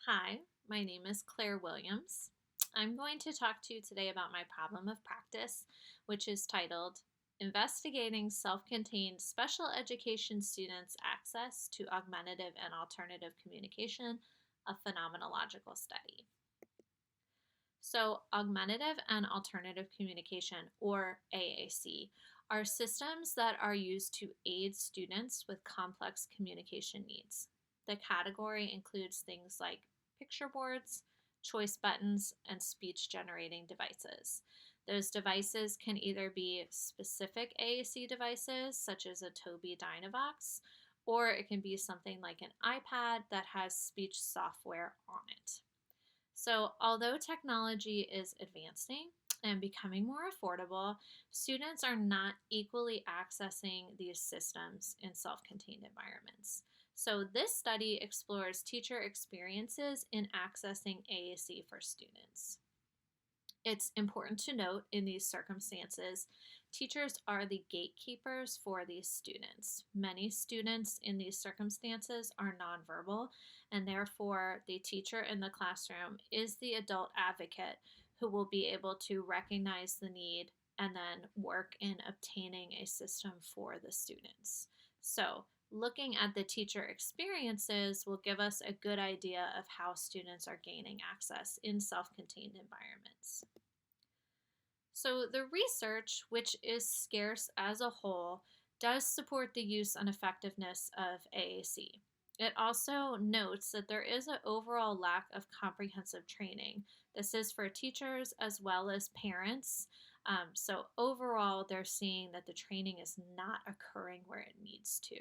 Hi, my name is Claire Williams. I'm going to talk to you today about my problem of practice, which is titled Investigating Self Contained Special Education Students' Access to Augmentative and Alternative Communication, a Phenomenological Study. So, augmentative and alternative communication, or AAC, are systems that are used to aid students with complex communication needs. The category includes things like picture boards, choice buttons, and speech generating devices. Those devices can either be specific AAC devices, such as a Tobii Dynavox, or it can be something like an iPad that has speech software on it. So, although technology is advancing and becoming more affordable, students are not equally accessing these systems in self contained environments. So, this study explores teacher experiences in accessing AAC for students. It's important to note in these circumstances, teachers are the gatekeepers for these students. Many students in these circumstances are nonverbal, and therefore, the teacher in the classroom is the adult advocate who will be able to recognize the need and then work in obtaining a system for the students. So, looking at the teacher experiences will give us a good idea of how students are gaining access in self contained environments. So, the research, which is scarce as a whole, does support the use and effectiveness of AAC. It also notes that there is an overall lack of comprehensive training. This is for teachers as well as parents. So, overall, they're seeing that the training is not occurring where it needs to.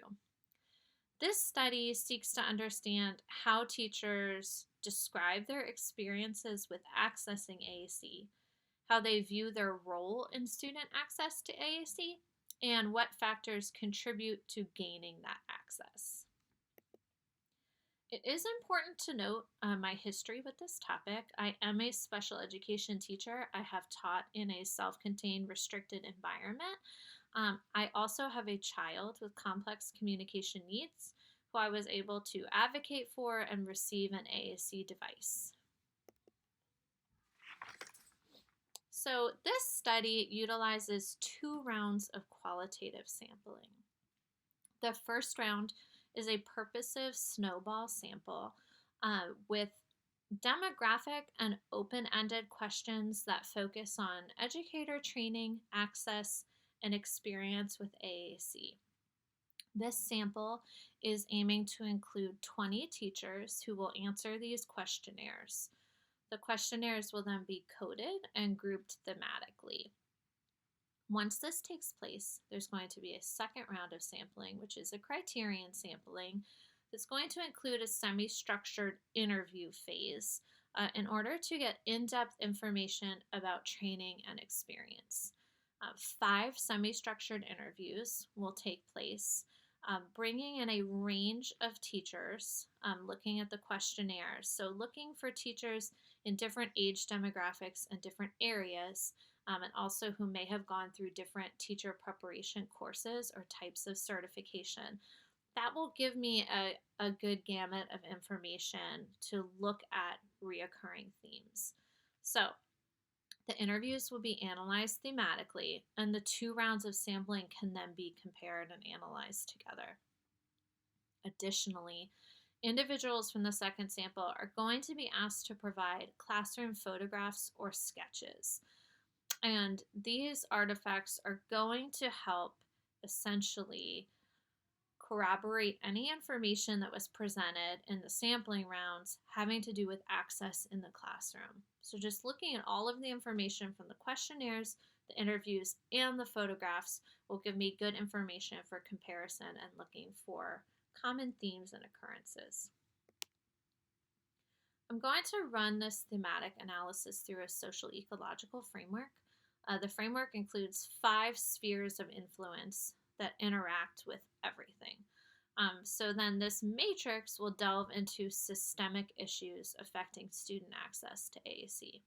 This study seeks to understand how teachers describe their experiences with accessing AAC, how they view their role in student access to AAC, and what factors contribute to gaining that access. It is important to note my history with this topic. I am a special education teacher. I have taught in a self contained, restricted environment. I also have a child with complex communication needs who I was able to advocate for and receive an AAC device. So, this study utilizes 2 rounds of qualitative sampling. The first round is a purposive snowball sample with demographic and open ended questions that focus on educator training, access, and experience with AAC. This sample is aiming to include 20 teachers who will answer these questionnaires. The questionnaires will then be coded and grouped thematically. Once this takes place, there's going to be a second round of sampling, which is a criterion sampling that's going to include a semi structured interview phase in order to get in depth information about training and experience. 5 semi structured interviews will take place, bringing in a range of teachers looking at the questionnaires. So, looking for teachers in different age demographics and different areas, and also who may have gone through different teacher preparation courses or types of certification. That will give me a good gamut of information to look at reoccurring themes. So, the interviews will be analyzed thematically, and the 2 rounds of sampling can then be compared and analyzed together. Additionally, individuals from the second sample are going to be asked to provide classroom photographs or sketches. And these artifacts are going to help essentially corroborate any information that was presented in the sampling rounds having to do with access in the classroom. So, just looking at all of the information from the questionnaires, the interviews, and the photographs will give me good information for comparison and looking for common themes and occurrences. I'm going to run this thematic analysis through a social ecological framework. The framework includes 5 spheres of influence that interact with everything. So then this matrix will delve into systemic issues affecting student access to AAC.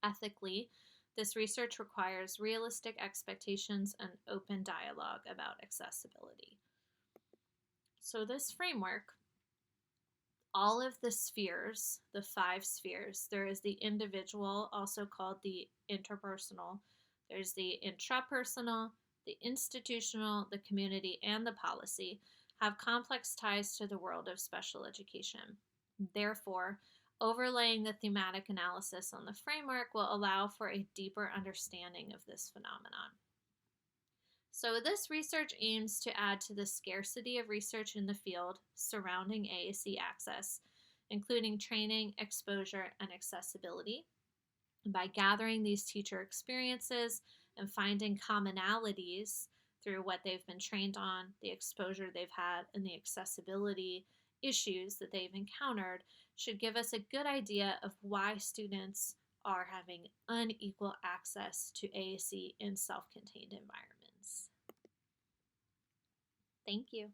Ethically, this research requires realistic expectations and open dialogue about accessibility. So this framework all of the spheres, the 5 spheres, there is the individual, also called the interpersonal, there's the intrapersonal, the institutional, the community, and the policy, have complex ties to the world of special education. Therefore, overlaying the thematic analysis on the framework will allow for a deeper understanding of this phenomenon. So, this research aims to add to the scarcity of research in the field surrounding AAC access, including training, exposure, and accessibility. By gathering these teacher experiences and finding commonalities through what they've been trained on, the exposure they've had, and the accessibility issues that they've encountered, should give us a good idea of why students are having unequal access to AAC in self contained environments. Thank you.